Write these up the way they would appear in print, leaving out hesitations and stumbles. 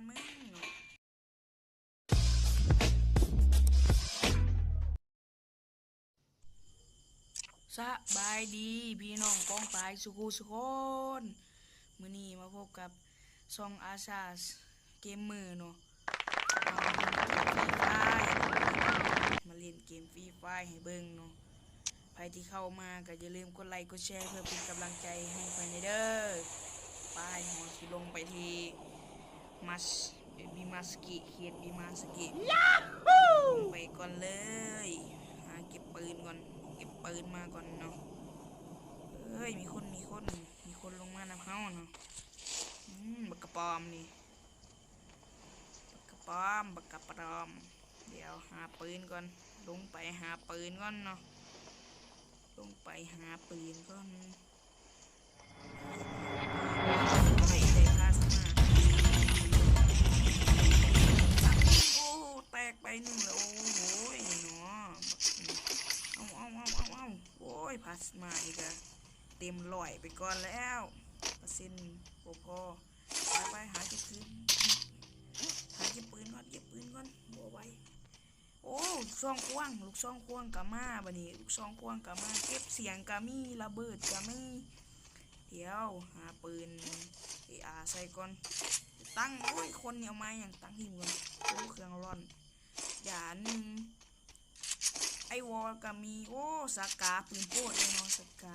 อนมึงสบายดีพี่น้องป้องปายสุขุสุคนมื้อนี้มาพบกับซองอาซาสเกมมือเนาะมาเล่นเกมฟรีไฟให้เบิ่งเนาะใครที่เข้ามาก็อย่าลืมกดไลค์กดแชร์เพื่อเป็นกำลังใจให้ไปในเด้อป้ายหอสิลงไปที่มัสบิมาสกิเขตบิมาสกิลงไปก่อนเลยหาเก็บปืนก่อนเก็บปืนมาก่อนเนาะเอ้ยมีคนลงมานำเฮาเนาะบักกระปอมนี่บักกระปอมบักกระปอมเดี๋ยวหาปืนก่อนลงไปหาปืนก่อนเนาะลงไปหาปืนก่อนไม่ได้พาสมาโอ้แตกไปหนึ่งแล้วโอ้โหเนาะเอาโอ้ยพาสมาอีกอะเต็มร้อยไปก่อนแล้วเปอร์เซ็นต์พอไปหาเก็บปืนก่อนบัวไว้โอ้ลูกซองควงกามาบัดนี้ลูกซองควงกามาเก็บเสียงกามีระเบิดกามีเดี๋ยวหาปืนใส่ก่อนตั้งโอ้ยคนเนี่ยมาอย่างตั้งหิมก่อนโอ้เครื่องร้อนอย่างหนึ่งไอวอลกามีโอ้สกาปืนโปดเลยเนาะสกา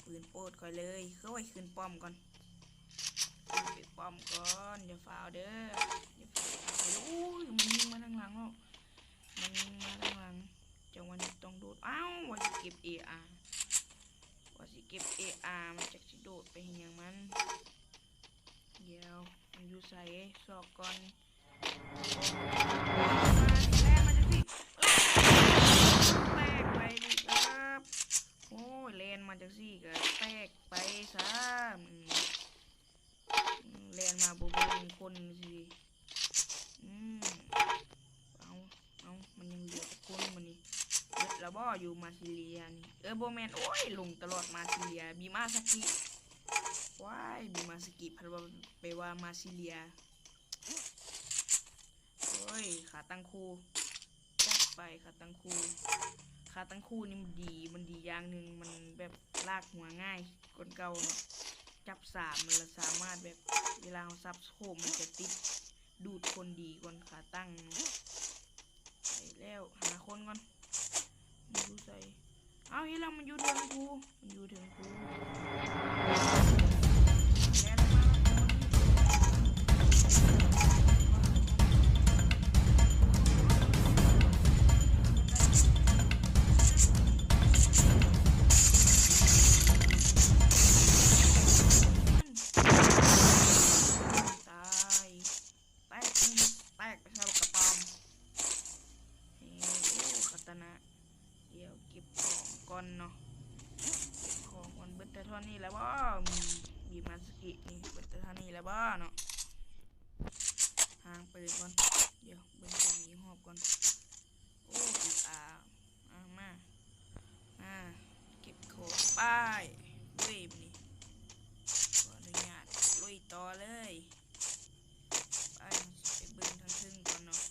ปืนโปดคอยเลยเข้าไปขึ้นป้อมก่อนขึ้นป้อมก่อนอย่าฝ่าเด้ออย่าฝ่าโอ้ยมันยิงมาทางหลังเนาะจังหวะนี้ต้องโดดอ้าวว่าจะเก็บมันจะโดดไปเห็นอย่างมันเดี๋ยวมันอยู่ใส่ซอกก่อนแล่มันจะสิแตกไปดิครับโอ้ยเลนมันจะสิก็แตกไปซะเลนมาบุบคนสิเอามันยังเหลือคนมันนี่เด็ดแล้วบ่อยู่มาซิเลียนี่โบแมนโอ้ยลงตลอดมาซิเลียบีมาสกิว้ายบีมาสกิพันว่าไปว่ามาซิเลียโอ้ยขาตั้งคู่จัดไปขาตั้งคู่นี่มันดีอย่างหนึ่งมันแบบลากหัวง่ายคนเก่าจับมันละสามารถแบบเวลาซับโคมมันจะติดดูดคนดีคนขาตั้งใส่แล้วหาคนก่อนมันดูใส่เอาเฮ้ยเรามันอยู่ถึงกูแล้วมาแตกไปครับกระป๋อมโอ้คาตานะเดี๋ยวเก็บของก่อนเนาะของก่อนเบิดแต่เท่านี้แล้วบ่มีมาสกินี่เบิดแต่เท่านี้แล้วบ่เนาะห่างไปก่อนเดี๋ยวเบิ่งตรงนี้หอบก่อนโอ้มาเก็บของป้ายด้วยนี่ขออนุญาตลุยต่อเลยไปเบิ่งทางซึ่งก่อนเนาะ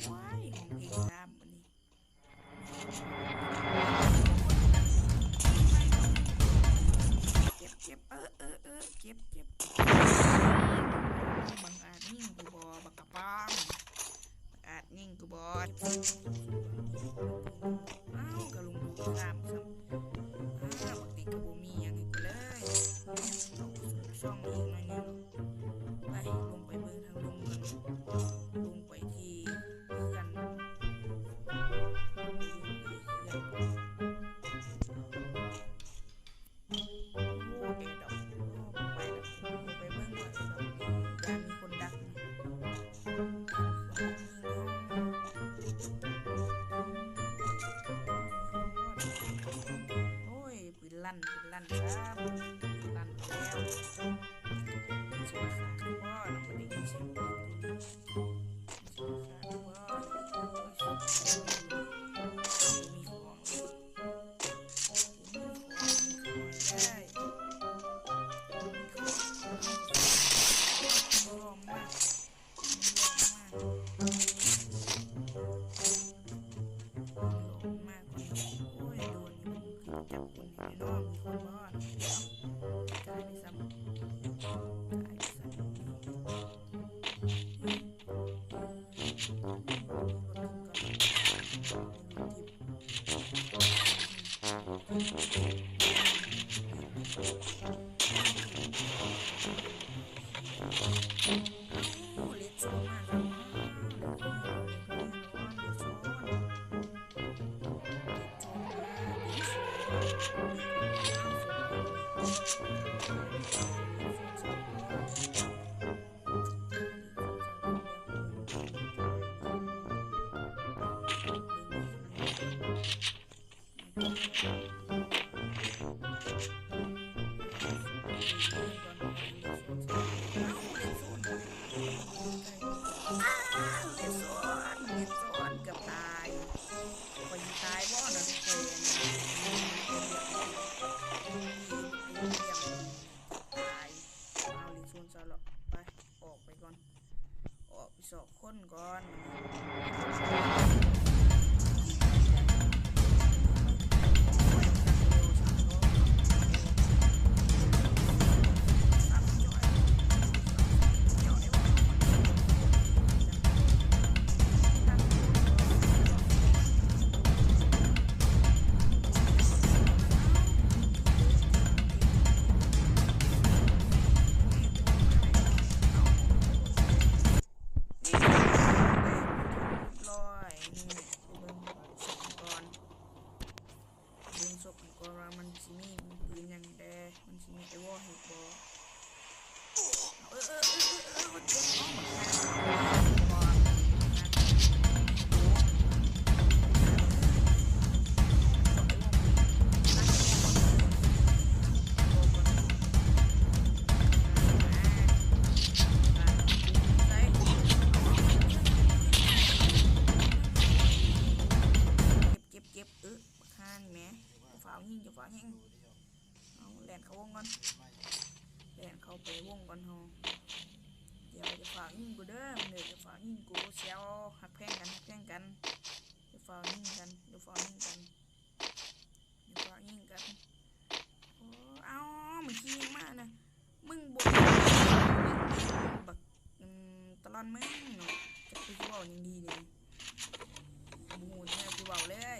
ว้ายของเพลงตามวันนี้เจ็บเจ็บเจ็บเจ็บบังอาจยิ่งกูบอบักกะป้องอาจยิ่งกูบออ้าวกระลุงดูตามซ้ำปกติกระโบมีอย่างนี้กูเลยช่องอีกหน่อยนึงไปลงไปเบิ่งทางลงกันลงไปที่เพื่อนโอ้เด็กดอกไปดอกไปเบิ่งว่าดอกยามมีคนดักโอ้ยปืนลั่นครับปืนลั่นแล้วเสียขาดพ่อน้องไม่ได้ยินเสียงปืนเสียขาดพ่อมีของได้ลองมากโอ้ยโดนนี่มันจับคนไปนอนมีคนบ้านตายไปซ้ำสอบคนก่อนโ วงก่อนฮอเดี๋ยวจะฝากยิงกูเด้อเดี๋ยวจะฝากยิงกูเสียวหักแพงกันเดี๋ยวฝากยิงกันเดี๋ยวฝากยิงกันโอ้เอามันขี้มากนะมึงบอกบักตลอดมึงเนาะจะไปกูบอกยังดีเลยมูดเนี่ยกูบอกเลย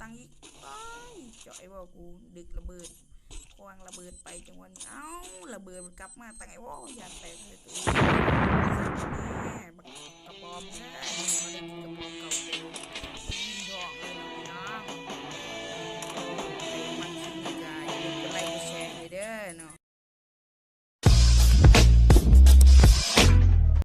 ตังอีกจ่อยว่ากูดึกระเบิดควางระเบิดไปจังวันเอ้าระเบิดมันกลับมาตั้งไอ้วออย่าแตกเลยตัวแน่